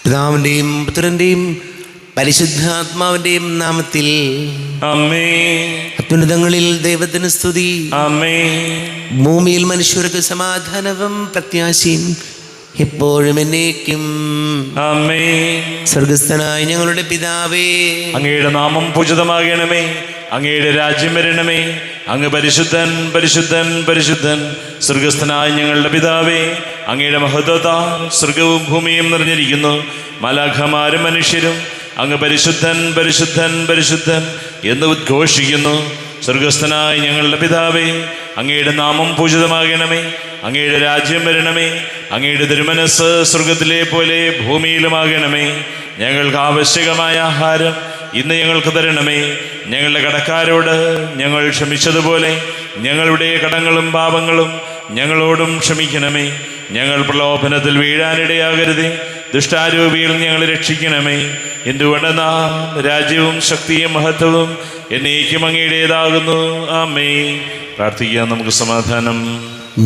പിതാവിൻ്റെയും പുത്രൻ്റെയും പരിശുദ്ധാത്മാവിൻ്റെയും നാമത്തിൽ ആമേൻ. അത്യുന്നതങ്ങളിൽ ദൈവത്തിന് സ്തുതി. ആമേൻ. ഭൂമിയിൽ മനുഷ്യർക്ക് സമാധാനവും പ്രത്യാശയും എപ്പോഴും എന്നേക്കും. ആമേൻ. സ്വർഗസ്ഥനായ ഞങ്ങളുടെ പിതാവേ, അങ്ങയുടെ നാമം പൂജിതമാകണമേ. അങ്ങയുടെ രാജ്യം വരണമേ. അങ്ങ് പരിശുദ്ധൻ പരിശുദ്ധൻ പരിശുദ്ധൻ. സ്വർഗസ്ഥനായ ഞങ്ങളുടെ പിതാവേ, അങ്ങയുടെ മഹത്വത്താൽ സ്വർഗവും ഭൂമിയും നിറഞ്ഞിരിക്കുന്നു. മാലാഖമാരും മനുഷ്യരും അങ്ങ് പരിശുദ്ധൻ പരിശുദ്ധൻ പരിശുദ്ധൻ എന്ന് ഉദ്ഘോഷിക്കുന്നു. സ്വർഗസ്ഥനായ ഞങ്ങളുടെ പിതാവേ, അങ്ങയുടെ നാമം പൂജിതമാകണമേ. അങ്ങയുടെ രാജ്യം വരണമേ. അങ്ങയുടെ തിരുമനസ് സ്വർഗത്തിലെ പോലെ ഭൂമിയിലുമാകണമേ. ഞങ്ങൾക്ക് ആവശ്യകമായ ആഹാരം ഇന്ന് ഞങ്ങൾക്ക് തരണമേ. ഞങ്ങളുടെ കടക്കാരോട് ഞങ്ങൾ ക്ഷമിച്ചതുപോലെ ഞങ്ങളുടെ കടങ്ങളും പാപങ്ങളും ഞങ്ങളോടും ക്ഷമിക്കണമേ. ഞങ്ങൾ പ്രലോഭനത്തിൽ വീഴാനിടയാകരുതേ. ദുഷ്ടാരൂപിയിൽ ഞങ്ങളെ രക്ഷിക്കണമേ. എന്തുകൊണ്ടെന്നാൽ രാജ്യവും ശക്തിയും മഹത്വവും എന്നേക്കും അങ്ങയുടേതാകുന്നു. ആമേൻ. പ്രാർത്ഥിക്കാം. നമുക്ക് സമാധാനം.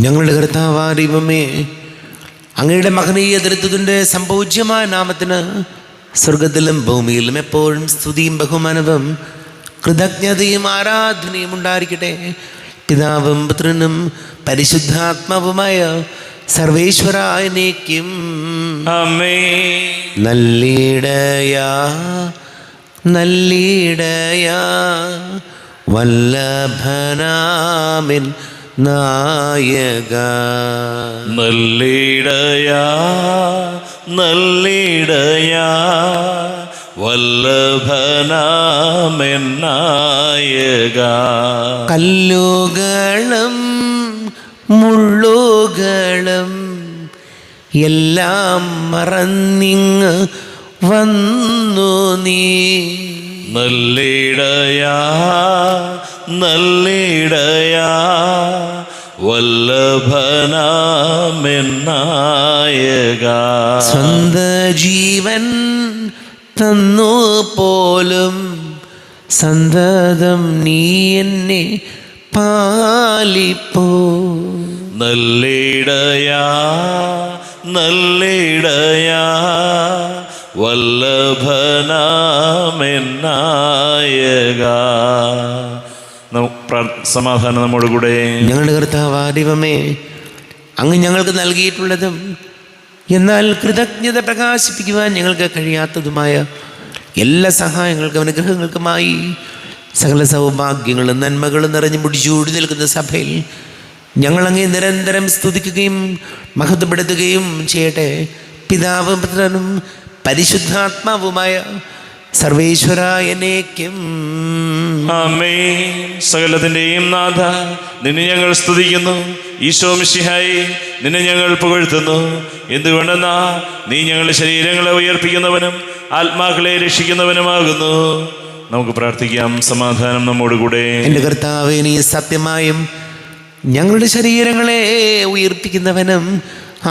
ഞങ്ങളുടെ കർത്താവായ ദൈവമേ, അങ്ങയുടെ മഹനീയ ദരിദ്രത്തിൻ്റെ സംപൂജ്യമായ നാമത്തിന് സ്വർഗത്തിലും ഭൂമിയിലും എപ്പോഴും സ്തുതിയും ബഹുമാനവും കൃതജ്ഞതയും ആരാധനയും ഉണ്ടായിരിക്കട്ടെ. പിതാവും പുത്രനും പരിശുദ്ധാത്മാവുമായ സർവേശ്വരായ എന്നേക്കും. ആമേൻ. നല്ലിടയാ നല്ലിടയാ വല്ലഭനാമിൻ നായക. നല്ലിടയാ നല്ലിടയാ വല്ലഭനാമെൻ നായക. കല്ലുകളും മുള്ളുകളും എല്ലാം മറന്നിങ്ങ് വന്നു നീ. നല്ലിടയാ നല്ലിടയാ വല്ലഭനാമെൻ നായക. സ്വന്ത ജീവൻ തന്നു പോലും സന്തതം നീ എന്നെ പാലിപ്പോ. നല്ലിടയാ നല്ലിടയാ വല്ലഭനാമെൻ നായക. സമാധാനം നമ്മോട് കൂടെ. ഞങ്ങളുടെ കർത്താവായ ദൈവമേ, അങ്ങ് ഞങ്ങൾക്ക് നൽകിയിട്ടുള്ളതും എന്നാൽ കൃതജ്ഞത പ്രകാശിപ്പിക്കുവാൻ ഞങ്ങൾക്ക് കഴിയാത്തതുമായ എല്ലാ സഹായങ്ങൾക്കും അനുഗ്രഹങ്ങൾക്കുമായി സകല സൗഭാഗ്യങ്ങളും നന്മകളും നിറഞ്ഞു മുടിച്ചൂടി നിൽക്കുന്ന സഭയിൽ ഞങ്ങളങ്ങേ നിരന്തരം സ്തുതിക്കുകയും മഹത്വപ്പെടുത്തുകയും ചെയ്യട്ടെ. പിതാവും പുത്രനും പരിശുദ്ധാത്മാവുമായ സർവേശ്വരായ എന്നേക്കും. ആമേൻ. സകലത്തിൻ്റെയും നാഥ, നിന്നെ ഞങ്ങൾ സ്തുതിക്കുന്നു. ഈശോ മിശിഹായേ, നിന്നെ ഞങ്ങൾ പുകഴ്ത്തുന്നു. എന്തുകൊണ്ടെന്നാ നീ ഞങ്ങളുടെ ശരീരങ്ങളെ ഉയർപ്പിക്കുന്നവനും ആത്മാക്കളെ രക്ഷിക്കുന്നവനുമാകുന്നു. നമുക്ക് പ്രാർത്ഥിക്കാം. സമാധാനം നമ്മോട് കൂടെ. എൻ്റെ കർത്താവേ, നീ സത്യമായും ഞങ്ങളുടെ ശരീരങ്ങളെ ഉയർപ്പിക്കുന്നവനും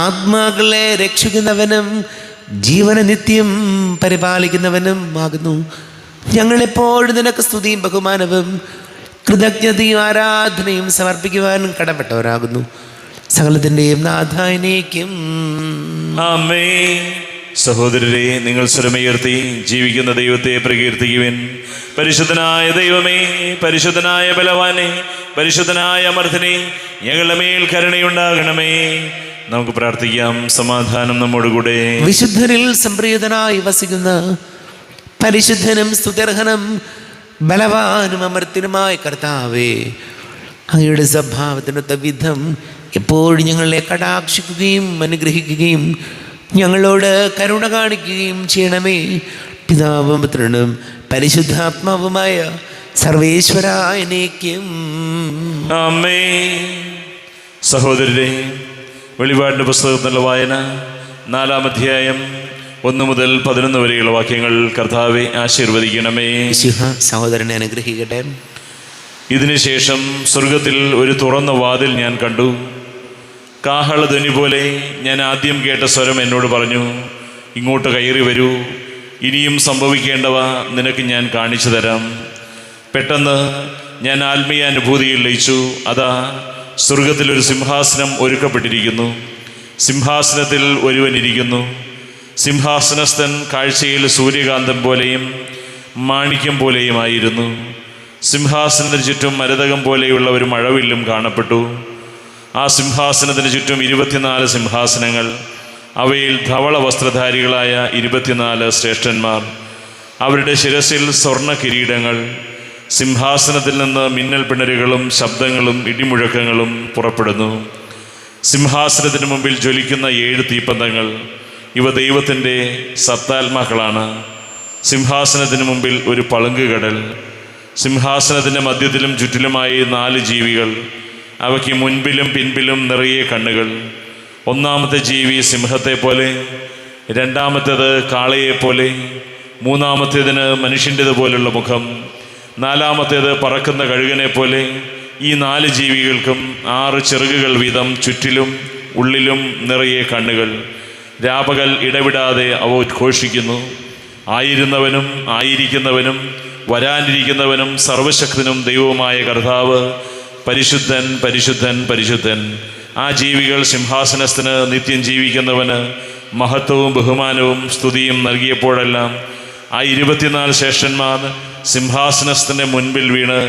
ആത്മാക്കളെ രക്ഷിക്കുന്നവനും ജീവനെ നിത്യം പരിപാലിക്കുന്നവനും ആകുന്നു. ഞങ്ങളെപ്പോഴും നിനക്ക് സ്തുതിയും ബഹുമാനവും കൃതജ്ഞതയും ആരാധനയും സമർപ്പിക്കുവാൻ കടപ്പെട്ടവരാകുന്നു. സകലത്തിൻ്റെയും നാഥായനേക്കും. ആമേൻ. സഹോദരരെ, നിങ്ങൾ സ്വരമുയർത്തി ജീവിക്കുന്ന ദൈവത്തെ പ്രകീർത്തിക്കുവിൻ. പരിശുദ്ധനായ ദൈവമേ, പരിശുദ്ധനായ ബലവാനെ, പരിശുദ്ധനായ അമർത്തിനെ, ഞങ്ങളുടെ മേൽ കരുണയുണ്ടാകണമേ. നമുക്ക് പ്രാർത്ഥിക്കാം. സമാധാനം നമ്മോട് കൂടെ. വിശുദ്ധരിൽ സംപ്രീതനായി വസിക്കുന്ന പരിശുദ്ധനും സ്തുത്യർഹനും ബലവാനും അമർത്തിനുമായ കർത്താവേ, അങ്ങയുടെ സ്വഭാവത്തിനൊത്ത വിധം എപ്പോഴും ഞങ്ങളെ കടാക്ഷിക്കുകയും അനുഗ്രഹിക്കുകയും ഞങ്ങളോട് കരുണ കാണിക്കുകയും ചെയ്യണമേ. പിതാവും പുത്രനും പരിശുദ്ധാത്മാവുമായ സർവേശ്വരായ എന്നേക്കും. ആമേൻ. സഹോദരരെ, വെളിപാടിൻ്റെ പുസ്തകത്തിലുള്ള വായന 4-ാം അധ്യായം 1 മുതൽ 11 വരെയുള്ള വാക്യങ്ങൾ. കർത്താവെ ആശീർവദിക്കണമേ. സഹോദരനെ അനുഗ്രഹിക്കട്ടെ. ഇതിനുശേഷം സ്വർഗത്തിൽ ഒരു തുറന്ന വാതിൽ ഞാൻ കണ്ടു. കാഹളധ്വനി പോലെ ഞാൻ ആദ്യം കേട്ട സ്വരം എന്നോട് പറഞ്ഞു, ഇങ്ങോട്ട് കയറി വരൂ, ഇനിയും സംഭവിക്കേണ്ടവ നിനക്ക് ഞാൻ കാണിച്ചു തരാം. പെട്ടെന്ന് ഞാൻ ആത്മീയ അനുഭൂതിയിൽ ലയിച്ചു. അതാ, സ്വർഗത്തിലൊരു സിംഹാസനം ഒരുക്കപ്പെട്ടിരിക്കുന്നു. സിംഹാസനത്തിൽ ഒരുവനിരിക്കുന്നു. സിംഹാസനസ്ഥൻ കാഴ്ചയിൽ സൂര്യകാന്തം പോലെയും മാണിക്യം പോലെയുമായിരുന്നു. സിംഹാസനത്തിന് ചുറ്റും മരതകം പോലെയുള്ള ഒരു മഴവില്ലും കാണപ്പെട്ടു. ആ സിംഹാസനത്തിന് ചുറ്റും 24 സിംഹാസനങ്ങൾ, അവയിൽ ധവള വസ്ത്രധാരികളായ 24 ശ്രേഷ്ഠന്മാർ. അവരുടെ ശിരസിൽ സ്വർണ്ണ കിരീടങ്ങൾ. സിംഹാസനത്തിൽ നിന്ന് മിന്നൽ പിണരുകളും ശബ്ദങ്ങളും ഇടിമുഴക്കങ്ങളും പുറപ്പെടുന്നു. സിംഹാസനത്തിന് മുമ്പിൽ ജ്വലിക്കുന്ന 7 തീപ്പന്തങ്ങൾ. ഇവ ദൈവത്തിൻ്റെ സത്താത്മാക്കളാണ്. സിംഹാസനത്തിന് മുമ്പിൽ ഒരു പളുങ്കുകടൽ. സിംഹാസനത്തിൻ്റെ മധ്യത്തിലും ചുറ്റിലുമായി 4 ജീവികൾ. അവയ്ക്ക് മുൻപിലും പിൻപിലും നിറയെ കണ്ണുകൾ. ഒന്നാമത്തെ ജീവി സിംഹത്തെ പോലെ, രണ്ടാമത്തേത് കാളയെപ്പോലെ, മൂന്നാമത്തേതിന് മനുഷ്യൻ്റെതുപോലുള്ള മുഖം, നാലാമത്തേത് പറക്കുന്ന കഴുകനെ പോലെ. ഈ 4 ജീവികൾക്കും 6 ചിറകുകൾ വീതം ചുറ്റിലും ഉള്ളിലും നിറയെ കണ്ണുകൾ. രാപകൽ ഇടവിടാതെ അവ ഉദ്ഘോഷിക്കുന്നു, ആയിരുന്നവനും ആയിരിക്കുന്നവനും വരാനിരിക്കുന്നവനും സർവശക്തനും ദൈവവുമായ കർത്താവ് പരിശുദ്ധൻ, പരിശുദ്ധൻ, പരിശുദ്ധൻ. ആ ജീവികൾ സിംഹാസനസ്ഥന് നിത്യം ജീവിക്കുന്നവന് മഹത്വവും ബഹുമാനവും സ്തുതിയും നൽകിയപ്പോഴെല്ലാം ആ 24 ശ്രേഷ്ഠന്മാർ സിംഹാസനസ്ഥൻ്റെ മുൻപിൽ വീണ്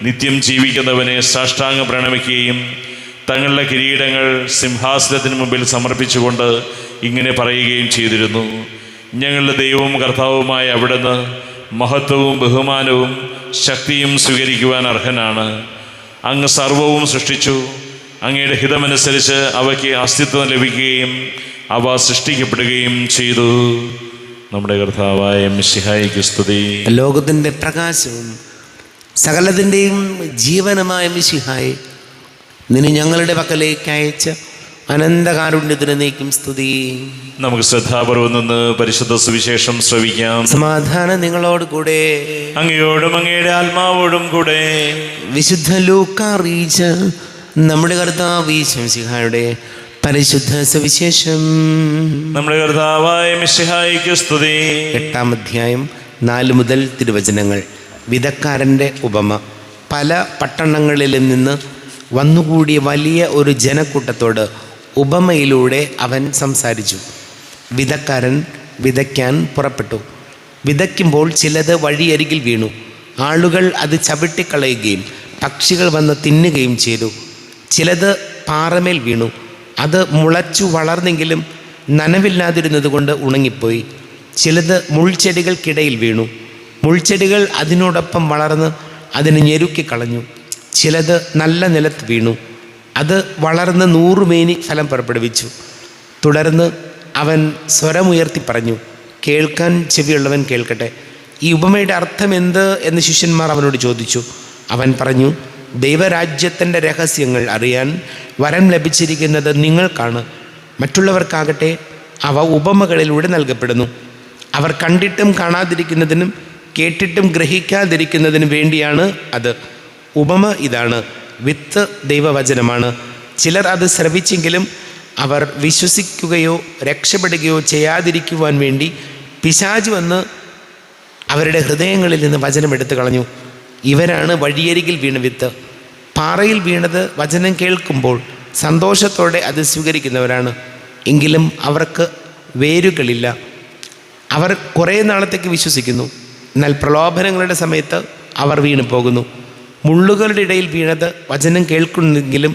നിത്യം ജീവിക്കുന്നവനെ സാഷ്ടാംഗം പ്രണമിക്കുകയും തങ്ങളുടെ കിരീടങ്ങൾ സിംഹാസനത്തിന് മുമ്പിൽ സമർപ്പിച്ചുകൊണ്ട് ഇങ്ങനെ പറയുകയും ചെയ്തിരുന്നു: ഞങ്ങളുടെ ദൈവവും കർത്താവുമായ അവിടുന്ന് മഹത്വവും ബഹുമാനവും ശക്തിയും സ്വീകരിക്കുവാൻ അർഹനാണ്. അങ്ങ് സർവവും സൃഷ്ടിച്ചു. അങ്ങയുടെ ഹിതമനുസരിച്ച് അവയ്ക്ക് അസ്തിത്വം ലഭിക്കുകയും അവ സൃഷ്ടിക്കപ്പെടുകയും ചെയ്തു. നമ്മുടെ കർത്താവായ മിശിഹായിക്ക് സ്തുതി. ലോകത്തിൻ്റെ പ്രകാശവും സകലത്തിൻ്റെയും ജീവനുമായ മിശിഹായെ, നിന്നെ ഞങ്ങളുടെ പക്കലേക്ക് അയച്ച അനന്തകാരുണ്യത്തിന് നീക്കും സ്തുതി. നമുക്ക് ശ്രദ്ധാപൂർവം നിന്ന് പരിശുദ്ധ സുവിശേഷം ശ്രവിക്കാം. സമാധാനം നിങ്ങളോട് കൂടെ. അങ്ങയോടും അങ്ങയുടെ ആത്മാവോടും കൂടെ. വിശുദ്ധ ലൂക്കാ അറിയിച്ച നമ്മുടെ കർത്താവ് മിശിഹായുടെ പരിശുദ്ധ സുവിശേഷം. നമ്മുടെ കർത്താവായ മിശിഹായിക്ക് സ്തുതി. 8-ാം അധ്യായം 4 മുതൽ തിരുവചനങ്ങൾ. വിതക്കാരൻ്റെ ഉപമ. പല പട്ടണങ്ങളിൽ നിന്ന് വന്നുകൂടിയ വലിയ ഒരു ജനക്കൂട്ടത്തോട് ഉപമയിലൂടെ അവൻ സംസാരിച്ചു. വിതക്കാരൻ വിതയ്ക്കാൻ പുറപ്പെട്ടു. വിതയ്ക്കുമ്പോൾ ചിലത് വഴിയരികിൽ വീണു. ആളുകൾ അത് ചവിട്ടിക്കളയുകയും പക്ഷികൾ വന്ന് തിന്നുകയും ചെയ്തു. ചിലത് പാറമേൽ വീണു. അത് മുളച്ചു വളർന്നെങ്കിലും നനവില്ലാതിരുന്നത് കൊണ്ട് ഉണങ്ങിപ്പോയി. ചിലത് മുൾച്ചെടികൾക്കിടയിൽ വീണു. മുൾച്ചെടികൾ അതിനോടൊപ്പം വളർന്ന് അതിനെ ഞെരുക്കിക്കളഞ്ഞു. ചിലത് നല്ല നിലത്ത് വീണു. അത് വളർന്ന് 100 മേനി ഫലം പുറപ്പെടുവിച്ചു. തുടർന്ന് അവൻ സ്വരമുയർത്തി പറഞ്ഞു: കേൾക്കാൻ ചെവിയുള്ളവൻ കേൾക്കട്ടെ. ഈ ഉപമയുടെ അർത്ഥം എന്ത് എന്ന് ശിഷ്യന്മാർ അവനോട് ചോദിച്ചു. അവൻ പറഞ്ഞു: ദൈവരാജ്യത്തിൻ്റെ രഹസ്യങ്ങൾ അറിയാൻ വരം ലഭിച്ചിരിക്കുന്നത് നിങ്ങൾക്കാണ്. മറ്റുള്ളവർക്കാകട്ടെ അവ ഉപമകളിലൂടെ നൽകപ്പെടുന്നു. അവർ കണ്ടിട്ടും കാണാതിരിക്കുന്നതിനും കേട്ടിട്ടും ഗ്രഹിക്കാതിരിക്കുന്നതിനും വേണ്ടിയാണ് അത്. ഉപമ ഇതാണ്: വിത്ത് ദൈവവചനമാണ്. ചിലർ അത് ശ്രവിച്ചെങ്കിലും അവർ വിശ്വസിക്കുകയോ രക്ഷപ്പെടുകയോ ചെയ്യാതിരിക്കുവാൻ വേണ്ടി പിശാച് വന്ന് അവരുടെ ഹൃദയങ്ങളിൽ നിന്ന് വചനം എടുത്തു കളഞ്ഞു. ഇവരാണ് വഴിയരികിൽ വീണ വിത്ത്. പാറയിൽ വീണത് വചനം കേൾക്കുമ്പോൾ സന്തോഷത്തോടെ അത് സ്വീകരിക്കുന്നവരാണ്. എങ്കിലും അവർക്ക് വേരുകളില്ല. അവർ കുറേ നാളത്തേക്ക് വിശ്വസിക്കുന്നു, എന്നാൽ പ്രലോഭനങ്ങളുടെ സമയത്ത് അവർ വീണു പോകുന്നു. മുള്ളുകളുടെ ഇടയിൽ വീണത് വചനം കേൾക്കുന്നെങ്കിലും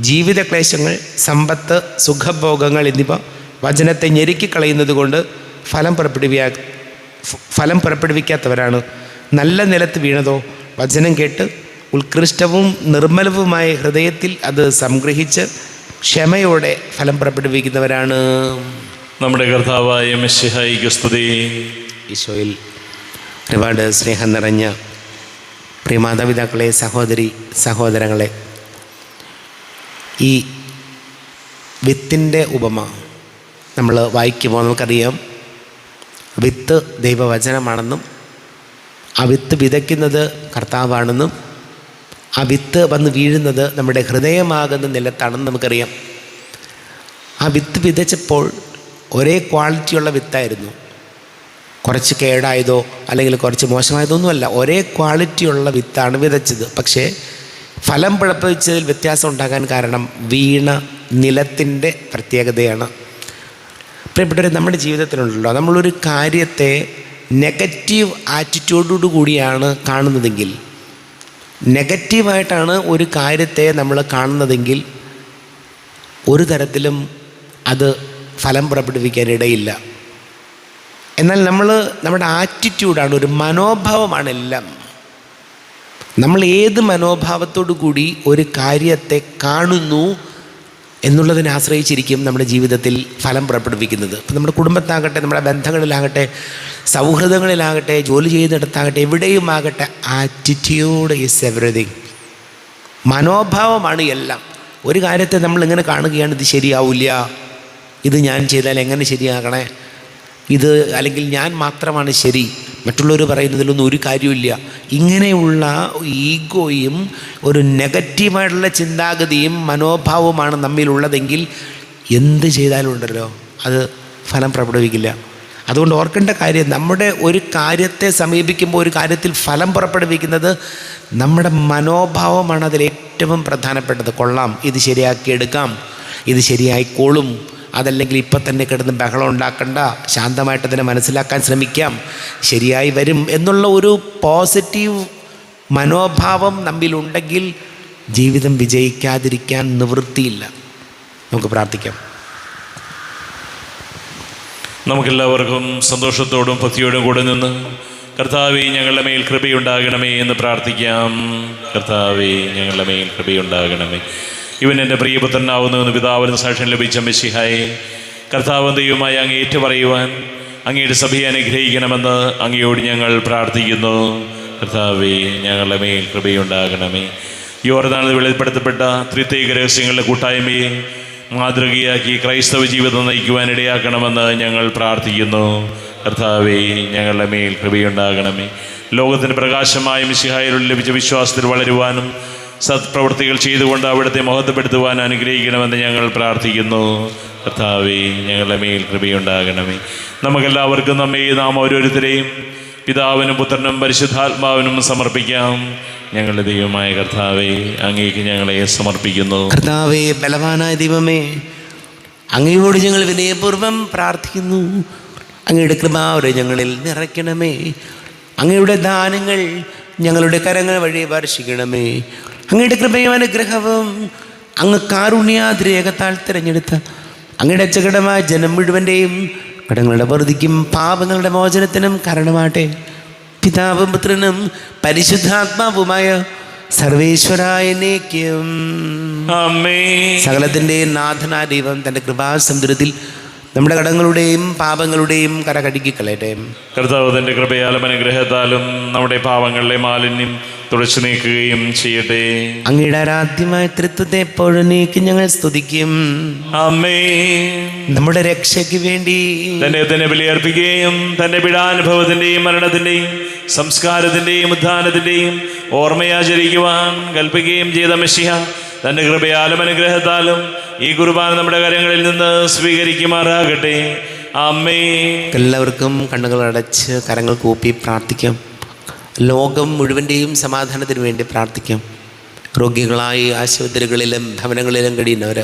ജീവിതക്ലേശങ്ങൾ, സമ്പത്ത്, സുഖഭോഗങ്ങൾ എന്നിവ വചനത്തെ ഞെരുക്കിക്കളയുന്നത് കൊണ്ട് ഫലം പുറപ്പെടുവിക്കാത്തവരാണ്. നല്ല നിലത്ത് വീണതോ വചനം കേട്ട് ഉത്കൃഷ്ടവും നിർമ്മലവുമായ ഹൃദയത്തിൽ അത് സംഗ്രഹിച്ച് ക്ഷമയോടെ ഫലം പുറപ്പെടുവിക്കുന്നവരാണ്. നമ്മുടെ കർത്താവായ മിശിഹായിക്ക് സ്തുതി. ഈശോയിൽ ഒരുപാട് സ്നേഹം നിറഞ്ഞ പ്രിയ മാതാപിതാക്കളെ, സഹോദരങ്ങളെ, ഈ വിത്തിൻ്റെ ഉപമ നമ്മൾ വായിക്കുമ്പോൾ നമുക്കറിയാം വിത്ത് ദൈവവചനമാണെന്നും ആ വിത്ത് വിതയ്ക്കുന്നത് കർത്താവാണെന്നും ആ വിത്ത് വന്ന് വീഴുന്നത് നമ്മുടെ ഹൃദയമാകുന്ന നിലത്താണെന്ന് നമുക്കറിയാം. ആ വിത്ത് വിതച്ചപ്പോൾ ഒരേ ക്വാളിറ്റിയുള്ള വിത്തായിരുന്നു. കുറച്ച് കേടായതോ അല്ലെങ്കിൽ കുറച്ച് മോശമായതൊന്നുമല്ല, ഒരേ ക്വാളിറ്റിയുള്ള വിത്താണ് വിതച്ചത്. പക്ഷേ ഫലം പുറപ്പെടുവിച്ചതിൽ വ്യത്യാസം ഉണ്ടാകാൻ കാരണം വീണ നിലത്തിൻ്റെ പ്രത്യേകതയാണ്. പ്രിയപ്പെട്ടവരെ, നമ്മുടെ ജീവിതത്തിലുണ്ടല്ലോ, നമ്മളൊരു കാര്യത്തെ നെഗറ്റീവ് ആറ്റിറ്റ്യൂഡോടു കൂടിയാണ് കാണുന്നതെങ്കിൽ, നെഗറ്റീവായിട്ടാണ് ഒരു കാര്യത്തെ നമ്മൾ കാണുന്നതെങ്കിൽ ഒരു തരത്തിലും അത് ഫലം പുറപ്പെടുവിക്കാനിടയില്ല. എന്നാൽ നമ്മുടെ ആറ്റിറ്റ്യൂഡാണ്, ഒരു മനോഭാവമാണ് എല്ലാം. നമ്മൾ ഏത് മനോഭാവത്തോടു കൂടി ഒരു കാര്യത്തെ കാണുന്നു എന്നുള്ളതിനെ ആശ്രയിച്ചിരിക്കും നമ്മുടെ ജീവിതത്തിൽ ഫലം പുറപ്പെടുവിക്കുന്നത്. ഇപ്പം നമ്മുടെ കുടുംബത്താകട്ടെ, നമ്മുടെ ബന്ധങ്ങളിലാകട്ടെ, സൗഹൃദങ്ങളിലാകട്ടെ, ജോലി ചെയ്യുന്നിടത്താകട്ടെ, എവിടെയുമാകട്ടെ, ആറ്റിറ്റ്യൂഡ് ഈസ് എവറിതിങ്. മനോഭാവമാണ് എല്ലാം. ഒരു കാര്യത്തെ നമ്മളിങ്ങനെ കാണുകയാണ്, ഇത് ശരിയാവില്ല, ഇത് ഞാൻ ചെയ്താൽ എങ്ങനെ ശരിയാകണേ, ഇത് അല്ലെങ്കിൽ ഞാൻ മാത്രമാണ് ശരി, മറ്റുള്ളവർ പറയുന്നതിലൊന്നും ഒരു കാര്യമില്ല. ഇങ്ങനെയുള്ള ഈഗോയും ഒരു നെഗറ്റീവായിട്ടുള്ള ചിന്താഗതിയും മനോഭാവവുമാണ് നമ്മിലുള്ളതെങ്കിൽ എന്ത് ചെയ്താലും ഉണ്ടല്ലോ അത് ഫലം പുറപ്പെടുവിക്കില്ല. അതുകൊണ്ട് ഓർക്കേണ്ട കാര്യം, നമ്മുടെ ഒരു കാര്യത്തെ സമീപിക്കുമ്പോൾ, ഒരു കാര്യത്തിൽ ഫലം പുറപ്പെടുവിക്കുന്നത് നമ്മുടെ മനോഭാവമാണ്. അതിലേറ്റവും പ്രധാനപ്പെട്ടത്. കൊള്ളാം, ഇത് ശരിയാക്കിയെടുക്കാം, ഇത് ശരിയായിക്കോളും, അതല്ലെങ്കിൽ ഇപ്പം തന്നെ കിടന്ന് ബഹളം ഉണ്ടാക്കണ്ട, ശാന്തമായിട്ട് അതിനെ മനസ്സിലാക്കാൻ ശ്രമിക്കാം, ശരിയായി വരും എന്നുള്ള ഒരു പോസിറ്റീവ് മനോഭാവം നമ്മിലുണ്ടെങ്കിൽ ജീവിതം വിജയിക്കാതിരിക്കാൻ നിവൃത്തിയില്ല. നമുക്ക് പ്രാർത്ഥിക്കാം. നമുക്കെല്ലാവർക്കും സന്തോഷത്തോടും ഭക്തിയോടും കൂടെ നിന്ന് കർത്താവേ ഞങ്ങളുടെ മേൽ കൃപയുണ്ടാകണമേ എന്ന് പ്രാർത്ഥിക്കാം. കർത്താവേ ഞങ്ങളുടെ മേൽ കൃപയുണ്ടാകണമേ. ഇവൻ എൻ്റെ പ്രിയപുത്രനാവുന്നുവെന്ന് പിതാവിന് സാക്ഷ്യം ലഭിച്ച മെശിഹായെ, കർത്താവ് ദൈവമായി അങ്ങ് ഏറ്റുപറയുവാൻ അങ്ങയുടെ സഭയെ അനുഗ്രഹിക്കണമെന്ന് അങ്ങയോട് ഞങ്ങൾ പ്രാർത്ഥിക്കുന്നു. കർത്താവേ ഞങ്ങളുടെ മേൽ കൃപയുണ്ടാകണമേ. യോർദാനിൽ വെളിപ്പെടുത്തപ്പെട്ട ത്രിത്വൈക രഹസ്യങ്ങളുടെ കൂട്ടായ്മയെ മാതൃകയാക്കി ക്രൈസ്തവ ജീവിതം നയിക്കുവാൻ ഇടയാക്കണമെന്ന് ഞങ്ങൾ പ്രാർത്ഥിക്കുന്നു. കർത്താവേ ഞങ്ങളുടെ മേൽ കൃപയുണ്ടാകണമേ. ലോകത്തിന് പ്രകാശമായ മിശിഹായിൽ ലഭിച്ച വിശ്വാസത്തിൽ വളരുവാനും സത്പ്രവൃത്തികൾ ചെയ്തുകൊണ്ട് അവിടുത്തെ മഹത്വപ്പെടുത്തുവാൻ അനുഗ്രഹിക്കണമെന്ന് ഞങ്ങൾ പ്രാർത്ഥിക്കുന്നു. കർത്താവേ ഞങ്ങളുടെ മേൽ കൃപയുണ്ടാകണമേ. നമുക്കെല്ലാവർക്കും നാം ഓരോരുത്തരെയും പിതാവിനും പുത്രനും പരിശുദ്ധാത്മാവിനും സമർപ്പിക്കാം. ഞങ്ങളുടെ ദൈവമായ കർത്താവേ, അങ്ങേക്ക് ഞങ്ങളെ സമർപ്പിക്കുന്നു. കർത്താവേ, ബലവാനായ ദൈവമേ, അങ്ങയോട് ഞങ്ങൾ വിനയപൂർവ്വം പ്രാർത്ഥിക്കുന്നു. അങ്ങയുടെ കൃപാവരെ ഞങ്ങളിൽ നിറയ്ക്കണമേ. അങ്ങയുടെ ദാനങ്ങൾ ഞങ്ങളുടെ കരങ്ങൾ വഴി വർഷിക്കണമേ. അങ്ങയുടെ കൃപയും അനുഗ്രഹവും അങ്ങ് കാരുണ്യാതിരേകത്താൽ തിരഞ്ഞെടുത്ത അങ്ങയുടെ അച്ചകടമായ ജനം മുഴുവൻ്റെയും കടങ്ങളുടെ വെറുതിക്കും പാപങ്ങളുടെ മോചനത്തിനും കാരണമാട്ടെ. പിതാവും പുത്രനും പരിശുദ്ധാത്മാവുമായ സർവേശ്വരായ എന്നേക്കും ആമേൻ. സകലത്തിൻ്റെ നാഥനായ ദൈവം തൻ്റെ കൃപാസമുദ്രത്തിൽ നമ്മുടെ കടങ്ങളുടെയും പാപങ്ങളുടെയും കര കഴുകിക്കളയട്ടെ. കർത്താവ് തൻ്റെ കൃപയാലും അനുഗ്രഹത്താലും നമ്മുടെ പാപങ്ങളിലെ മാലിന്യം തുടച്ചു നീക്കുകയും ചെയ്യട്ടെ. അങ്ങയുടെ ആരാധ്യമായ തൃത്വത്തെ എപ്പോഴും നീക്കി ഞങ്ങൾ സ്തുതിക്കും. ആമേൻ. നമ്മുടെ രക്ഷയ്ക്ക് വേണ്ടി തന്നെ ബലിയർപ്പിക്കുകയും തൻ്റെ പീഡാനുഭവത്തിൻ്റെയും മരണത്തിൻ്റെയും സംസ്കാരത്തിൻ്റെയും ഉത്ഥാനത്തിൻ്റെയും ഓർമ്മയാചരിക്കുവാൻ കൽപ്പിക്കുകയും ചെയ്ത മെശിഹ തൻ്റെ കൃപയാലും അനുഗ്രഹത്താലും ഈ കുർബാന നമ്മുടെ കരങ്ങളിൽ നിന്ന് സ്വീകരിക്കുമാറാകട്ടെ. ആമേൻ. എല്ലാവർക്കും കണ്ണുകൾ അടച്ച് കരങ്ങൾ കൂപ്പി പ്രാർത്ഥിക്കാം. ലോകം മുഴുവൻ്റെയും സമാധാനത്തിന് വേണ്ടി പ്രാർത്ഥിക്കാം. രോഗികളായി ആശുപത്രികളിലും ഭവനങ്ങളിലും കഴിയുന്നവർ,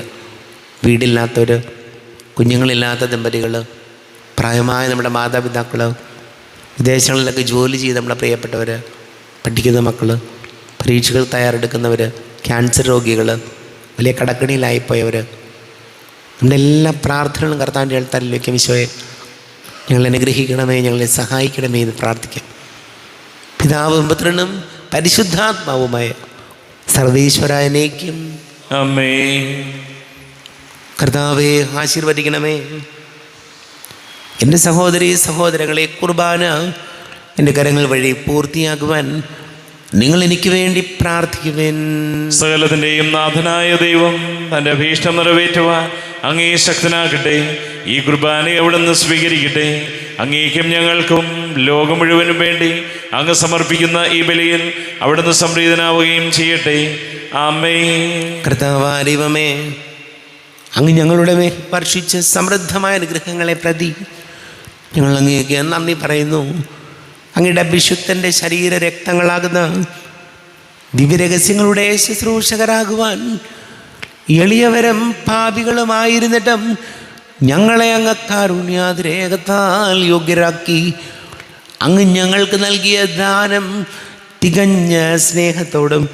വീടില്ലാത്തവർ, കുഞ്ഞുങ്ങളില്ലാത്ത ദമ്പതികൾ, പ്രായമായ നമ്മുടെ മാതാപിതാക്കൾ, വിദേശങ്ങളിലൊക്കെ ജോലി ചെയ്ത് നമ്മുടെ പ്രിയപ്പെട്ടവർ, പഠിക്കുന്ന മക്കൾ, പരീക്ഷകൾ തയ്യാറെടുക്കുന്നവർ, ക്യാൻസർ രോഗികൾ, വലിയ കടക്കണിയിലായിപ്പോയവർ, നമ്മുടെ എല്ലാ പ്രാർത്ഥനകളും കർത്താവിൻ്റെ എഴുത്താൽ വയ്ക്കും. ഈശോയെ, ഞങ്ങളെ അനുഗ്രഹിക്കണമേ, ഞങ്ങളെ സഹായിക്കണമേ എന്ന് പ്രാർത്ഥിക്കാം. പിതാവും പുത്രനും പരിശുദ്ധാത്മാവുമായ സർവേശ്വരായ എന്നേക്കും ആമേൻ. കർത്താവേ, ആശീർവദിക്കണമേ. എൻ്റെ സഹോദരീ സഹോദരങ്ങളെ, കുർബാന എൻ്റെ കരങ്ങൾ വഴി പൂർത്തിയാക്കുവാൻ നിങ്ങൾ എനിക്ക് വേണ്ടി പ്രാർത്ഥിക്കുവേൻ. സകലത്തിൻ്റെയും നാഥനായ ദൈവം തൻ്റെ അഭീഷ്ടം നിറവേറ്റുവാൻ അങ്ങേ ശക്തനാകട്ടെ. ഈ കുർബാന അവിടുന്ന് സ്വീകരിക്കട്ടെ. അങ്ങേക്കും ഞങ്ങൾക്കും ലോകം മുഴുവനും വേണ്ടി അങ്ങ് സമർപ്പിക്കുന്ന ഈ ബലിയിൽ അവിടുന്ന് സംപ്രീതനാവുകയും ചെയ്യട്ടെ. ആമേൻ. കർത്താവായ ദൈവമേ, അങ്ങ് ഞങ്ങളുടെ മേൽ വർഷിച്ച സമൃദ്ധമായ അനുഗ്രഹങ്ങളെ പ്രതി ഞങ്ങൾ അങ്ങേക്ക് നന്ദി പറയുന്നു. അങ്ങയുടെ അഭിഷുദ്ധൻ്റെ ശരീര രക്തങ്ങളാകുന്ന ദിവ്യരഹസ്യങ്ങളുടെ ശുശ്രൂഷകരാകുവാൻ എളിയവരും പാപികളുമായിരുന്നിട്ടും ഞങ്ങളെ അങ്ങ് കാരുണ്യാതിരേകത്താൽ യോഗ്യരാക്കി. അങ്ങ് ഞങ്ങൾക്ക് നൽകിയ ദാനം തികഞ്ഞ സ്നേഹത്തോടും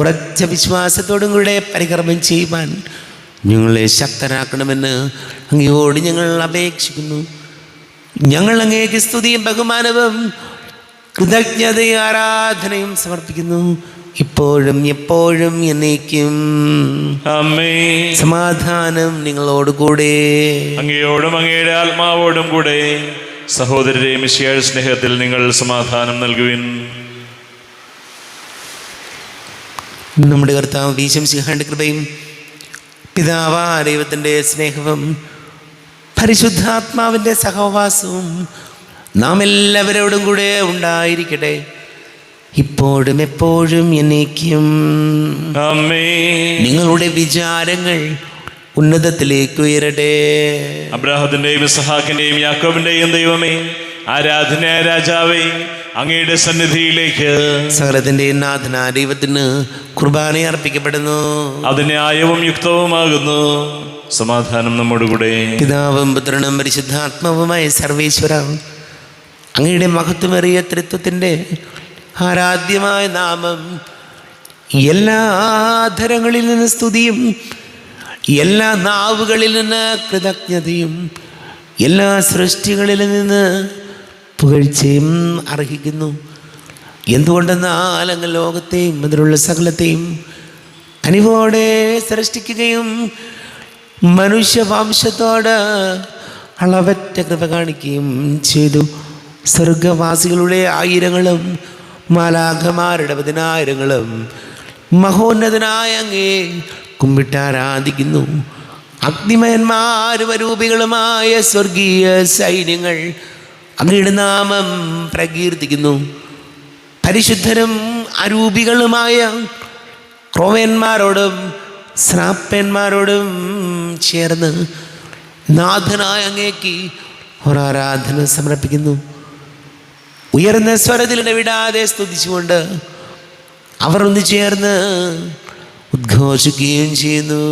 ഉറച്ച വിശ്വാസത്തോടും കൂടെ പരികർമ്മം ചെയ്യുവാൻ ഞങ്ങളെ ശക്തരാക്കണമെന്ന് അങ്ങയോട് ഞങ്ങൾ അപേക്ഷിക്കുന്നു. ഞങ്ങൾ അങ്ങേക്ക് സ്തുതിയും ബഹുമാനവും കൃതജ്ഞതയും ആരാധനയും സമർപ്പിക്കുന്നു, ഇപ്പോഴും എപ്പോഴും എന്നേക്കും. ആമേൻ. സമാധാനം നിങ്ങളോട് കൂടെ. അങ്ങയോടും അങ്ങയുടെ ആത്മാവോടും കൂടെ. സഹോദരരെ, മിശിഹായുടെ സ്നേഹത്തിൽ നിങ്ങൾ സമാധാനം നൽകുവിൻ. നമ്മുടെ കർത്താവ് ഈശോമിശിഹായുടെ കൃപയും പിതാവായ ദൈവത്തിൻ്റെ സ്നേഹവും പരിശുദ്ധാത്മാവിൻ്റെ സഹവാസവും നാം എല്ലാവരോടും കൂടെ ഉണ്ടായിരിക്കട്ടെ, ഇപ്പോഴും എപ്പോഴും എന്നേക്കും. ആമേൻ. നിങ്ങളുടെ വിചാരങ്ങൾ ഉന്നതത്തിലേക്ക് ഉയരട്ടെ. അബ്രാഹത്തിന്റെയും ഇസ്ഹാക്കിന്റെയും യാക്കോബിന്റെയും ദൈവമേ, ആരാധനായ രാജാവേ, അങ്ങയുടെ സന്നിധിയിലേക്ക് സകലത്തിൻ്റെയും നാഥനായ ദൈവത്തിന് കുർബാന അർപ്പിക്കപ്പെടുന്നു. അത് ന്യായവും യുക്തവുമാകുന്നു. സമാധാനം നമ്മോടുകൂടെ. പിതാവും പുത്രനും പരിശുദ്ധാത്മാവുമായ സർവേശ്വര, അങ്ങയുടെ മഹത്വമേറിയ ത്രിത്വത്തിൻ്റെ ആരാധ്യമായ നാമം എല്ലാ ധരങ്ങളിൽ നിന്ന് സ്തുതിയും എല്ലാ നാവുകളിൽ നിന്ന് കൃതജ്ഞതയും എല്ലാ സൃഷ്ടികളിൽ നിന്ന് പുകഴ്ചയും അർഹിക്കുന്നു. എന്തുകൊണ്ടെന്നാൽ അങ്ങ് ലോകത്തെയും അതിലുള്ള സകലത്തെയും കനിവോടെ സൃഷ്ടിക്കുകയും മനുഷ്യവംശത്തോട് അളവറ്റ കൃപ കാണിക്കുകയും ചെയ്തു. സ്വർഗവാസികളുടെ ആയിരങ്ങളും മാലാഖമാരുടെ 10,000ങ്ങളും മഹോന്നതനായ അങ്ങേ കുമ്പിട്ടാരാധിക്കുന്നു. അഗ്നിമയന്മാരും അരൂപികളുമായ സ്വർഗീയ സൈന്യങ്ങൾ അങ്ങയുടെ നാമം പ്രകീർത്തിക്കുന്നു. പരിശുദ്ധരും അരൂപികളുമായ ക്രോവന്മാരോടും ശ്രാപ്പന്മാരോടും ചേർന്ന് നാഥനായ അങ്ങേക്ക് ഒരാരാധന സമർപ്പിക്കുന്നു. ഉയർന്ന സ്വരത്തിൽ ഇടവിടാതെ സ്തുതിച്ചുകൊണ്ട് അവർ ഒന്ന് ചേർന്ന് ഉദ്ഘോഷിക്കുകയും ചെയ്യുന്നു.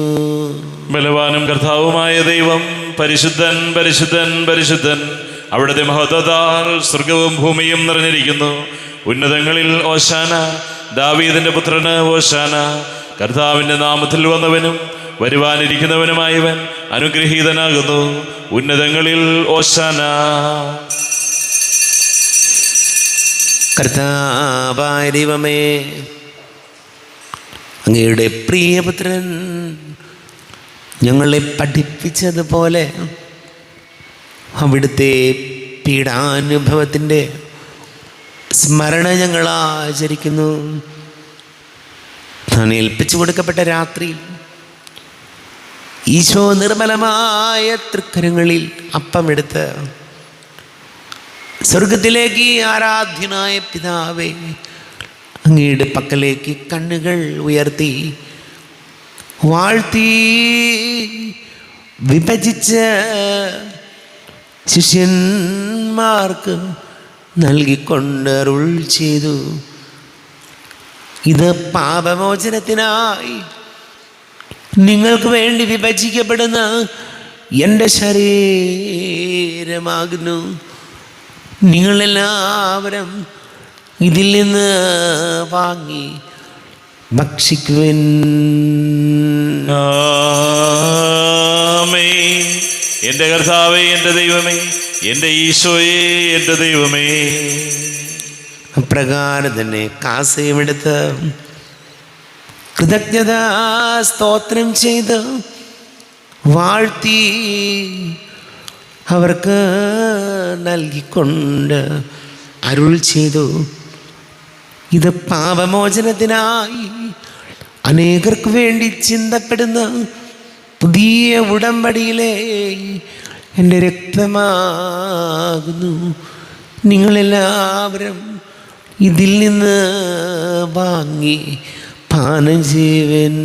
ബലവാനും കർത്താവുമായ ദൈവം പരിശുദ്ധൻ, പരിശുദ്ധൻ, പരിശുദ്ധൻ. അവിടുത്തെ മഹത്വത്താൽ സ്വർഗവും ഭൂമിയും നിറഞ്ഞിരിക്കുന്നു. ഉന്നതങ്ങളിൽ ഓശാന, ദാവീദിന്റെ പുത്രന് ഓശാന. കർത്താവിൻ്റെ നാമത്തിൽ വന്നവനും വരുവാനിരിക്കുന്നവനുമായവൻ അനുഗ്രഹീതനാകുന്നു. ഉന്നതങ്ങളിൽ ഓശാന. കർത്താവായ ദൈവമേ, അങ്ങയുടെ പ്രിയപുത്രൻ ഞങ്ങളെ പഠിപ്പിച്ചതുപോലെ അവിടുത്തെ പീഡാനുഭവത്തിൻ്റെ സ്മരണ ഞങ്ങൾ ആചരിക്കുന്നു. താൻ ഏൽപ്പിച്ചു കൊടുക്കപ്പെട്ട രാത്രി ഈശോ നിർമ്മലമായ തൃക്കരങ്ങളിൽ അപ്പമെടുത്ത് സ്വർഗത്തിലേക്ക് ആരാധ്യനായ പിതാവേ, അങ്ങയുടെ പക്കലേക്ക് കണ്ണുകൾ ഉയർത്തി വാഴ്ത്തി വിഭജിച്ച് ശിഷ്യന്മാർക്ക് നൽകിക്കൊണ്ട് അരുൾ ചെയ്തു. ഇത് പാപമോചനത്തിനായി നിങ്ങൾക്ക് വേണ്ടി വിഭജിക്കപ്പെടുന്ന എൻ്റെ ശരീരമാകുന്നു. നിങ്ങളെല്ലാവരും ഇതിൽ നിന്ന് വാങ്ങി ഭക്ഷിക്കുവിൻ. ആമേൻ. എൻ്റെ കർത്താവേ, എൻ്റെ ദൈവമേ, എൻ്റെ ഈശോയേ, എൻ്റെ ദൈവമേ. അപ്രകാരം തന്നെ കാസയുമെടുത്ത് കൃതജ്ഞത സ്തോത്രം ചെയ്ത് വാഴ്ത്തി അവർക്ക് നൽകിക്കൊണ്ട് അരുൾ ചെയ്തു. ഇത് പാപമോചനത്തിനായി അനേകർക്ക് വേണ്ടി ചിന്തപ്പെടുന്ന പുതിയ ഉടമ്പടിയിലെ എൻ്റെ രക്തമാകുന്നു. നിങ്ങളെല്ലാവരും ഇതിൽ നിന്ന് വാങ്ങി പാനം ചെയ്യുവിൻ.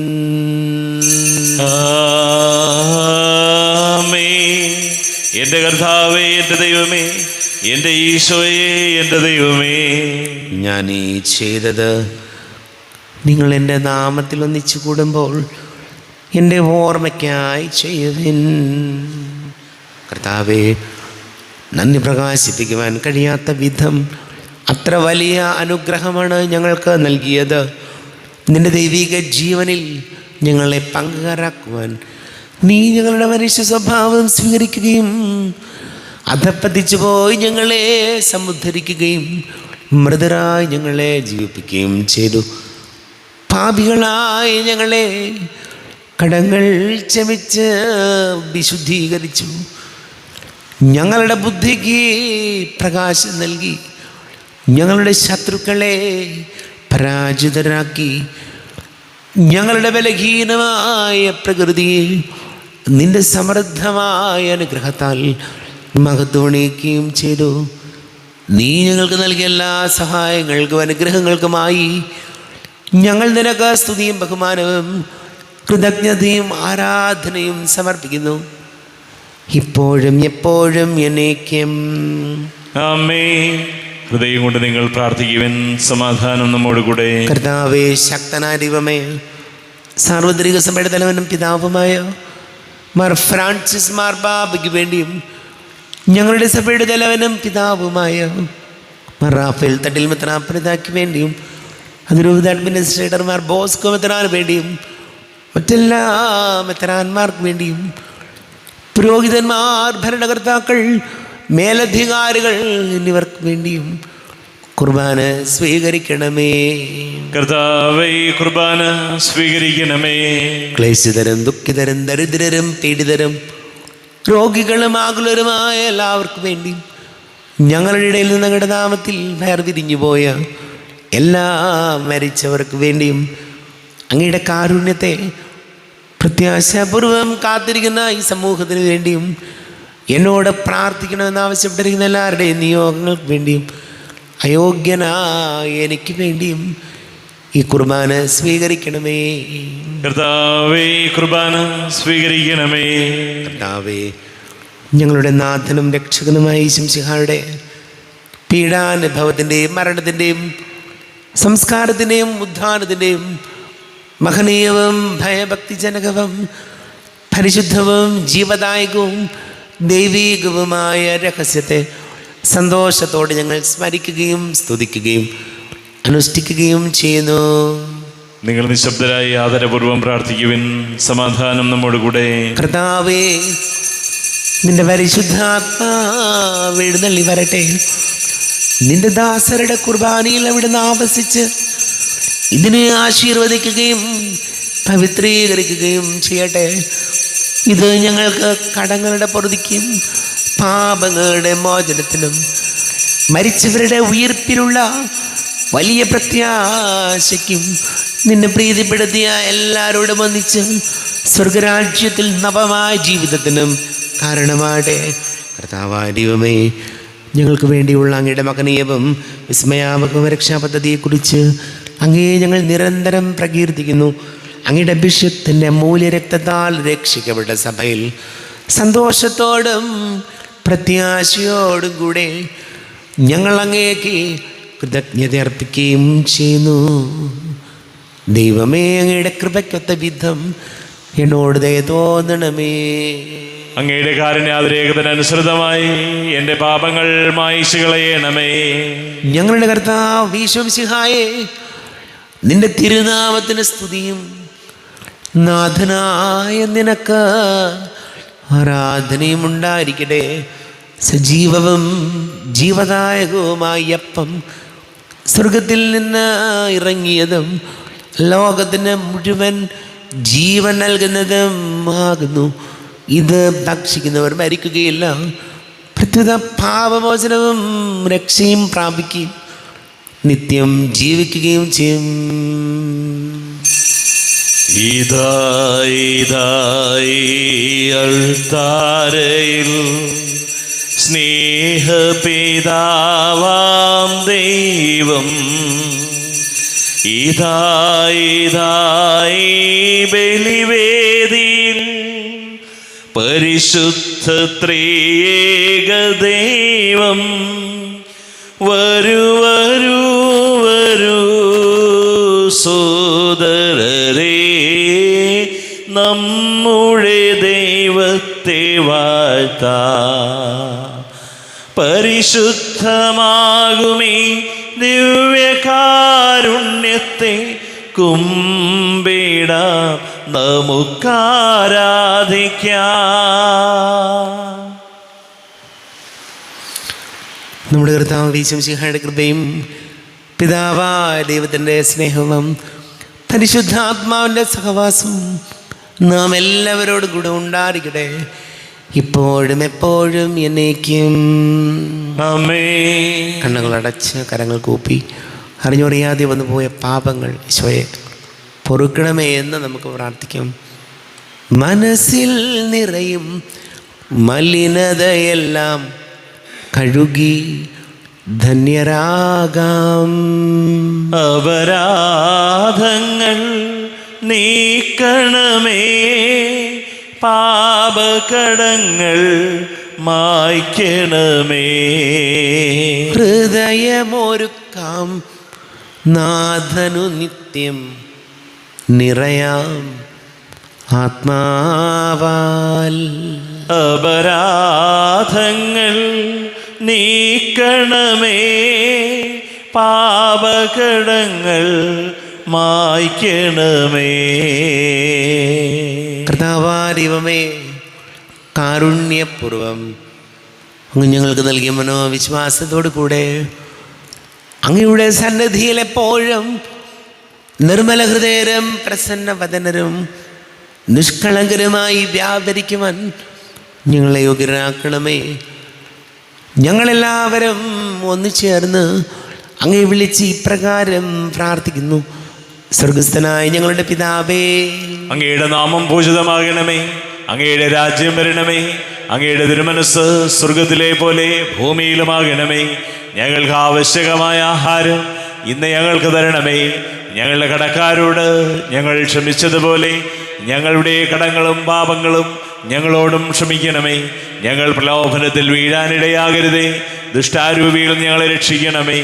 ആമേൻ. എൻ്റെ കർത്താവേ, എൻ്റെ ദൈവമേ, എൻ്റെ ഈശോയേ, എൻ്റെ ദൈവമേ. ഞാൻ ഈ ചെയ്തത് നിങ്ങൾ എൻ്റെ നാമത്തിൽ ഒന്നിച്ചു കൂടുമ്പോൾ എൻ്റെ ഓർമ്മയ്ക്കായി ചെയ്യുവിൻ. കർത്താവേ, നന്ദി പ്രകാശിപ്പിക്കുവാൻ കഴിയാത്ത വിധം അത്ര വലിയ അനുഗ്രഹമാണ് ഞങ്ങൾക്ക് നൽകിയത്. നിൻ്റെ ദൈവിക ജീവനിൽ ഞങ്ങളെ പങ്കുകാരാക്കുവാൻ നീ ഞങ്ങളുടെ മനുഷ്യ സ്വഭാവം സ്വീകരിക്കുകയും അധപ്പതിച്ചു പോയി ഞങ്ങളെ സമുദ്ധരിക്കുകയും മൃതരായി ഞങ്ങളെ ജീവിപ്പിക്കുകയും ചെയ്തു. പാപികളായി ഞങ്ങളെ കടങ്ങൾ ക്ഷമിച്ച് വിശുദ്ധീകരിച്ചു. ഞങ്ങളുടെ ബുദ്ധിക്ക് പ്രകാശം നൽകി ഞങ്ങളുടെ ശത്രുക്കളെ പരാജിതരാക്കി. ഞങ്ങളുടെ ബലഹീനമായ പ്രകൃതിയെ നിന്റെ സമൃദ്ധമായ അനുഗ്രഹത്താൽ മഹത്വണിക്കുകയും ചെയ്തു. നീ ഞങ്ങൾക്ക് നൽകിയ എല്ലാ സഹായങ്ങൾക്കും അനുഗ്രഹങ്ങൾക്കുമായി ഞങ്ങൾ നിനക്ക് സ്തുതിയും ബഹുമാനവും കൃതജ്ഞതയും ആരാധനയും സമർപ്പിക്കുന്നു, ഇപ്പോഴും എപ്പോഴും എന്നേക്കും. ആമേൻ. ഹൃദയം കൊണ്ട് നിങ്ങൾ പ്രാർത്ഥിക്കുവിൻ. സമാധാനം നമ്മോട് കൂടെ. കർത്താവേ, ശക്തനായ ദൈവമേ, സാർവത്രിക സഭയുടെ തലവനും പിതാവുമായ മാർ ഫ്രാൻസിസ് മാർപ്പാപ്പയ്ക്ക് വേണ്ടിയും ഞങ്ങളുടെ സഭയുടെ തലവനും പിതാവുമായ മാർ റാഫേൽ തട്ടിൽ മെത്രാപ്പൊലീത്തായ്ക്ക് വേണ്ടിയും അതിരൂപത അഡ്മിനിസ്ട്രേറ്റർ മാർ ബോസ്കോ മെത്രാന് വേണ്ടിയും മറ്റെല്ലാ മെത്രാന്മാർക്ക് വേണ്ടിയും പുരോഹിതന്മാർ, ഭരണകർത്താക്കൾ, മേലധികാരികൾ എന്നിവർക്ക് വേണ്ടിയും കുർബാന സ്വീകരിക്കണമേ. കർത്താവേ, കുർബാന സ്വീകരിക്കണമേ. ക്ലേശിതരും ദുഃഖിതരും ദരിദ്രരും പീഡിതരും രോഗികളും ആകുലരുമായ എല്ലാവർക്കും വേണ്ടിയും ഞങ്ങളുടെ ഇടയിൽ നിന്ന് ഞങ്ങളുടെ നാമത്തിൽ വേർതിരിഞ്ഞു പോയ എല്ലാ മരിച്ചവർക്ക് വേണ്ടിയും അങ്ങയുടെ കാരുണ്യത്തെ പ്രത്യാശാപൂർവം കാത്തിരിക്കുന്ന ഈ സമൂഹത്തിന് വേണ്ടിയും എന്നോട് പ്രാർത്ഥിക്കണമെന്ന് ആവശ്യപ്പെട്ടിരിക്കുന്ന എല്ലാവരുടെയും നിയോഗങ്ങൾക്ക് വേണ്ടിയും അയോഗ്യനായ എനിക്ക് വേണ്ടിയും ഈ കുർബാന സ്വീകരിക്കണമേ. കർത്താവേ, കുർബാന സ്വീകരിക്കണമേ. കർത്താവേ, ഞങ്ങളുടെ നാഥനും രക്ഷകനുമായ ശംസിഹായുടെ പീഡാനുഭവത്തിൻ്റെയും മരണത്തിൻ്റെയും സംസ്കാരത്തിൻ്റെയും ഉദ്ധാനത്തിൻ്റെയും മഹനീയവും ഭയഭക്തിജനകവും പരിശുദ്ധവും ജീവദായകവും ദൈവീകവുമായ രഹസ്യത്തെ സന്തോഷത്തോടെ ഞങ്ങൾ സ്മരിക്കുകയും സ്തുതിക്കുകയും അനുഷ്ഠിക്കുകയും ചെയ്യുന്നു. നിങ്ങൾ നിശബ്ദരായി ആദരപൂർവ്വം പ്രാർത്ഥിക്കുവിൻ. സമാധാനം നമ്മോട് കൂടെ. കർത്താവേ, നിന്റെ പരിശുദ്ധാത്മാവ് എഴുന്നള്ളി വരട്ടെ. നിന്റെ ദാസരുടെ കുർബാനയിൽ അവിടുന്ന് ആവസിച്ച് ഇതിനെ ആശീർവദിക്കുകയും പവിത്രീകരിക്കുകയും ചെയ്യട്ടെ. ഇത് ഞങ്ങൾക്ക് കടങ്ങളുടെ പൊറുതിക്കും പാപങ്ങളുടെ മോചനത്തിനും മരിച്ചവരുടെ ഉയിർപ്പിലുള്ള വലിയ പ്രത്യാശയ്ക്കും നിന്നെ പ്രീതിപ്പെടുത്തിയ എല്ലാവരോടും ഒന്നിച്ച് സ്വർഗരാജ്യത്തിൽ നവമായ ജീവിതത്തിനും കാരണമാകട്ടെ. കർത്താവായ ദൈവമേ, ഞങ്ങൾക്ക് വേണ്ടിയുള്ള അങ്ങയുടെ മഹനീയവും വിസ്മയാവകവും രക്ഷാപദ്ധതിയെക്കുറിച്ച് അങ്ങേ ഞങ്ങൾ നിരന്തരം പ്രകീർത്തിക്കുന്നു. അങ്ങയുടെ അഭിഷേകത്തിൻ്റെ മൂല്യരക്തത്താൽ രക്ഷിക്കപ്പെട്ട സഭയിൽ സന്തോഷത്തോടും പ്രത്യാശയോടും കൂടെ ഞങ്ങൾ അങ്ങേക്ക് കൃതജ്ഞത അർപ്പിക്കുകയും ചെയ്യുന്നു. ദൈവമേ, അങ്ങയുടെ കൃപയ്ക്കൊത്ത വിധം എന്നോട് ദയ തോന്നണമേ. അങ്ങയുടെ കാരുണ്യാതിരേകത്തിനനുസൃതമായി എൻ്റെ പാപങ്ങൾ മായിച്ചു കളയണമേ. ഞങ്ങളുടെ കർത്താവ് ഈശോ മിശിഹായേ, നിന്റെ തിരുനാമത്തിന് സ്തുതിയും നാഥനായ നിനക്ക് ആരാധനയും ഉണ്ടായിരിക്കട്ടെ. സജീവവും ജീവദായകവുമായ അപ്പം സ്വർഗത്തിൽ നിന്ന് ഇറങ്ങിയതും ലോകത്തിന് മുഴുവൻ ജീവൻ നൽകുന്നതും ആകുന്നു. ഇത് ഭക്ഷിക്കുന്നവർ മരിക്കുകയില്ല, പ്രത്യുത പാപമോചനവും രക്ഷയും പ്രാപിക്കുകയും നിത്യം ജീവിക്കുകയും ചെയ്യും. ഇതായി അൾത്താരയിൽ സ്നേഹപിതാവാം ദൈവം, ഇതായി ബലിവേദിയിൽ പരിശുദ്ധ ത്രിയേക ദൈവം. വരൂ വരൂ വരൂ സോദരരേ, നമ്മുടെ ദൈവ ദൈവത്തെ വാഴ്ത്താ. പരിശുദ്ധമാകുമീ ദിവ്യകാരുണ്യത്തെ കുമ്പിടാം, നമുക്കാരാധിക്കാം. നമ്മുടെ കർത്താവ് ഈശോമിശിഹായുടെ കൃപയും പിതാവായ ദൈവത്തിൻ്റെ സ്നേഹവും പരിശുദ്ധാത്മാവിൻ്റെ സഹവാസവും നാം എല്ലാവരോടും കൂടെ ഉണ്ടായിരിക്കട്ടെ, ഇപ്പോഴും എപ്പോഴും എന്നേക്കും. ആമേൻ. കണ്ണുകളടച്ച് കരങ്ങൾ കൂപ്പി അറിഞ്ഞറിയാതെ വന്നു പോയ പാപങ്ങൾ ഈശോയെ പൊറുക്കണമേ എന്ന് നമുക്ക് പ്രാർത്ഥിക്കാം. മനസ്സിൽ നിറയും മലിനതയെല്ലാം കഴുകി ധന്യരാകാം. അപരാധങ്ങൾ നീക്കണമേ, പാപകടങ്ങൾ മായ്ക്കണമേ. ഹൃദയമൊരുക്കാം നാഥനു നിത്യം നിറയാം ആത്മാവാൽ. അപരാധങ്ങൾ നീക്കണമേ, പാപകടങ്ങൾ മായ്ക്കണമേ. കർത്താവാരിവമേ, കാരുണ്യപൂർവം അങ്ങ് ഞങ്ങൾക്ക് നൽകിയ മനോവിശ്വാസത്തോടു കൂടെ അങ്ങയുടെ സന്നിധിയിൽ എപ്പോഴും നിർമ്മല ഹൃദയരും പ്രസന്നവദനരും നിഷ്കളങ്കരുമായി വ്യാപരിക്കുവാൻ ഞങ്ങളെ യോഗ്യരാക്കണമേ. ഞങ്ങളെല്ലാവരും ഒന്നുചേർന്ന് അങ്ങേ വിളിച്ച് ഇപ്രകാരം പ്രാർത്ഥിക്കുന്നു. സ്വർഗസ്ഥനായ ഞങ്ങളുടെ പിതാവേ, അങ്ങയുടെ നാമം പൂജിതമാകണമേ, അങ്ങയുടെ രാജ്യം വരണമേ, അങ്ങയുടെ തിരുമനസ് സ്വർഗത്തിലെ പോലെ ഭൂമിയിലുമാകണമേ. ഞങ്ങൾക്ക് ആവശ്യകമായ ആഹാരം ഇന്ന് ഞങ്ങൾക്ക് തരണമേ. ഞങ്ങളുടെ കടക്കാരോട് ഞങ്ങൾ ക്ഷമിച്ചതുപോലെ ഞങ്ങളുടെ കടങ്ങളും പാപങ്ങളും ഞങ്ങളോടും ക്ഷമിക്കണമേ. ഞങ്ങൾ പ്രലോഭനത്തിൽ വീഴാനിടയാകരുതേ, ദുഷ്ടാരൂപിയിൽ ഞങ്ങളെ രക്ഷിക്കണമേ.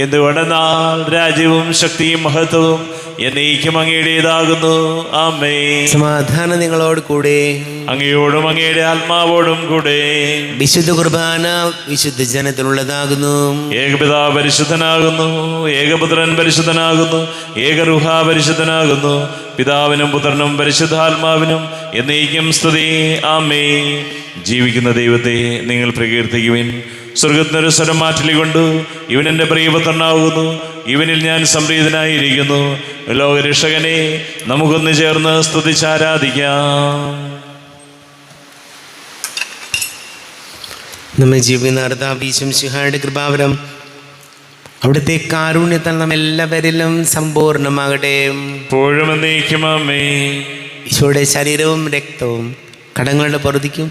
എന്തുകൊണ്ടെന്നാൽ രാജ്യവും ശക്തിയും മഹത്വവും എന്നേക്കും അങ്ങയുടേതാകുന്നു. ആമേൻ. സമാധാനം നിങ്ങളോട് കൂടെ, അങ്ങയോടും അങ്ങയുടെ ആത്മാവോടും കൂടെ. വിശുദ്ധ കുർബാന വിശുദ്ധ ജനത്തിനുള്ളതാകുന്നു. ഏകപിതാവ് പരിശുദ്ധനാകുന്നു, ഏകപുത്രൻ പരിശുദ്ധനാകുന്നു, ഏകരൂഹ പരിശുദ്ധനാകുന്നു. പിതാവിനും പുത്രനും പരിശുദ്ധാത്മാവിനും എന്നേക്കും സ്തുതി. ആമേൻ. ജീവിക്കുന്ന ദൈവത്തെ നിങ്ങൾ പ്രകീർത്തിക്കുവിൻ. സ്വർഗത്തിനൊരു സ്വരം മാറ്റിലിക്കൊണ്ട് ഇവൻ എൻ്റെ പ്രിയപുത്രനാകുന്നു, ഇവനിൽ ഞാൻ സംപ്രീതനായിരിക്കുന്നു. ലോകരക്ഷകനെ നമുക്കൊന്ന് ചേർന്ന് സ്തുതിച്ചാരാധിക്കാം. നമ്മെ ജീവിക്കുന്ന ഈശോമിശിഹായുടെ കൃപാവരം അവിടുത്തെ കാരുണ്യത്താൽ നാം എല്ലാവരിലും സമ്പൂർണ്ണമാകട്ടെ. എപ്പോഴും എന്നേക്കും ആമേൻ. ഈശോയുടെ ശരീരവും രക്തവും കടങ്ങളുടെ പൊറുതിക്കും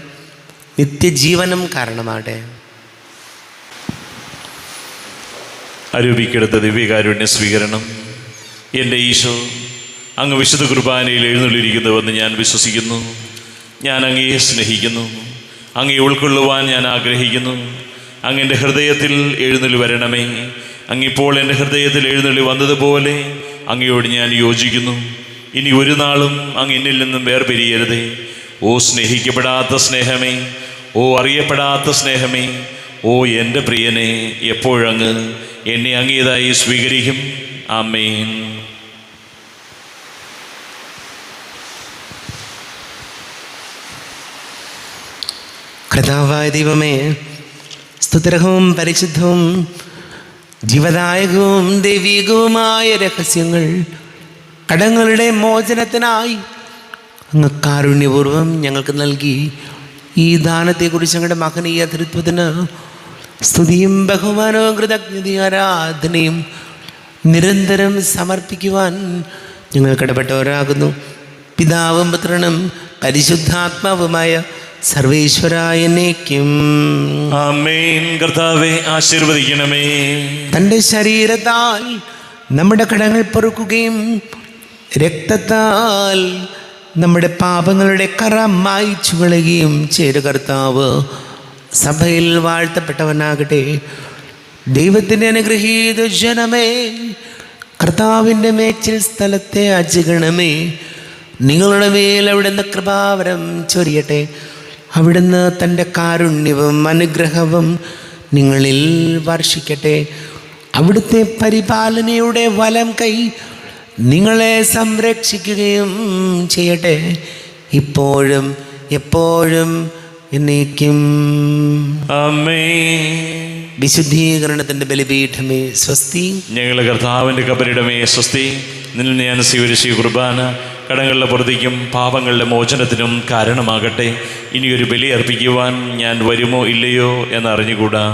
നിത്യജീവനും കാരണമാകട്ടെ. അരൂപിക്കെടുത്ത ദിവ്യകാരുണ്യ സ്വീകരണം. എൻ്റെ ഈശോ, അങ്ങ് വിശുദ്ധ കുർബാനയിൽ എഴുന്നള്ളിയിരിക്കുന്നുവെന്ന് ഞാൻ വിശ്വസിക്കുന്നു. ഞാൻ അങ്ങയെ സ്നേഹിക്കുന്നു, അങ്ങയെ ഉൾക്കൊള്ളുവാൻ ഞാൻ ആഗ്രഹിക്കുന്നു. അങ്ങ് എൻ്റെ ഹൃദയത്തിൽ എഴുന്നള്ളി വരണമേ. അങ്ങിപ്പോൾ എൻ്റെ ഹൃദയത്തിൽ എഴുന്നള്ളി വന്നതുപോലെ അങ്ങയോട് ഞാൻ യോജിക്കുന്നു. ഇനി ഒരു നാളും അങ്ങ് എന്നിൽ നിന്നും വേർപിരിയരുതേ. ഓ സ്നേഹിക്കപ്പെടാത്ത സ്നേഹമേ, ഓ അറിയപ്പെടാത്ത സ്നേഹമേ, ഓ എൻ്റെ പ്രിയനെ, എപ്പോഴങ്ങ് എന്നെ അങ്ങേതായി സ്വീകരിക്കും. ആമേൻ. കർത്താവായ ദൈവമേ, സ്തുത്യർഹവും പരിശുദ്ധവും ജീവദായകവും ദൈവികവുമായ രഹസ്യങ്ങൾ കടങ്ങളുടെ മോചനത്തിനായി അങ്ങ് കാരുണ്യപൂർവ്വം ഞങ്ങൾക്ക് നൽകി ഈ ദാനത്തെക്കുറിച്ച് ഞങ്ങളുടെ മഹനീയ ധൃത്വത്തിന് സ്തുതിയും ബഹുമാനവും കൃതജ്ഞതയും ആരാധനയും നിരന്തരം സമർപ്പിക്കുവാൻ ഞങ്ങൾ കടപ്പെട്ടവരാകുന്നു. പിതാവും പുത്രനും പരിശുദ്ധാത്മാവുമായ സർവേശ്വരായ എന്നേക്കും ആമേൻ. കർത്താവേ, ആശീർവദിക്കണമേ. തൻ്റെ ശരീരത്താൽ നമ്മുടെ കടങ്ങൾ പൊറുക്കുകയും രക്തത്താൽ നമ്മുടെ പാപങ്ങളുടെ കറ മായ്ച്ചു കളയുകയും ചെയ്ത കർത്താവ് സഭയിൽ വാഴ്ത്തപ്പെട്ടവനാകട്ടെ. ദൈവത്തിൻ്റെ അനുഗ്രഹീത ജനമേ, കർത്താവിൻ്റെ മേച്ചിൽ സ്ഥലത്തെ അജഗണമേ, നിങ്ങളുടെ മേൽ അവിടുന്ന് കൃപാവരം ചൊരിയട്ടെ. അവിടുന്ന് തൻ്റെ കാരുണ്യവും അനുഗ്രഹവും നിങ്ങളിൽ വർഷിക്കട്ടെ. അവിടുത്തെ പരിപാലനയുടെ വലം കൈ നിങ്ങളെ സംരക്ഷിക്കുകയും ചെയ്യട്ടെ, ഇപ്പോഴും എപ്പോഴും എന്നേക്കും. ആമേൻ. വിശുദ്ധീകരണത്തിൻ്റെ ബലിപീഠമേ സ്വസ്തി. ഞങ്ങളുടെ കർത്താവിൻ്റെ കബരിടമേ സ്വസ്തി. നിന്നിൽ ഞാൻ സ്വീകരിച്ച ഈ കുർബാന കടങ്ങളുടെ പൊറുതിക്കും പാപങ്ങളുടെ മോചനത്തിനും കാരണമാകട്ടെ. ഇനിയൊരു ബലി അർപ്പിക്കുവാൻ ഞാൻ വരുമോ ഇല്ലയോ എന്നറിഞ്ഞുകൂടാ.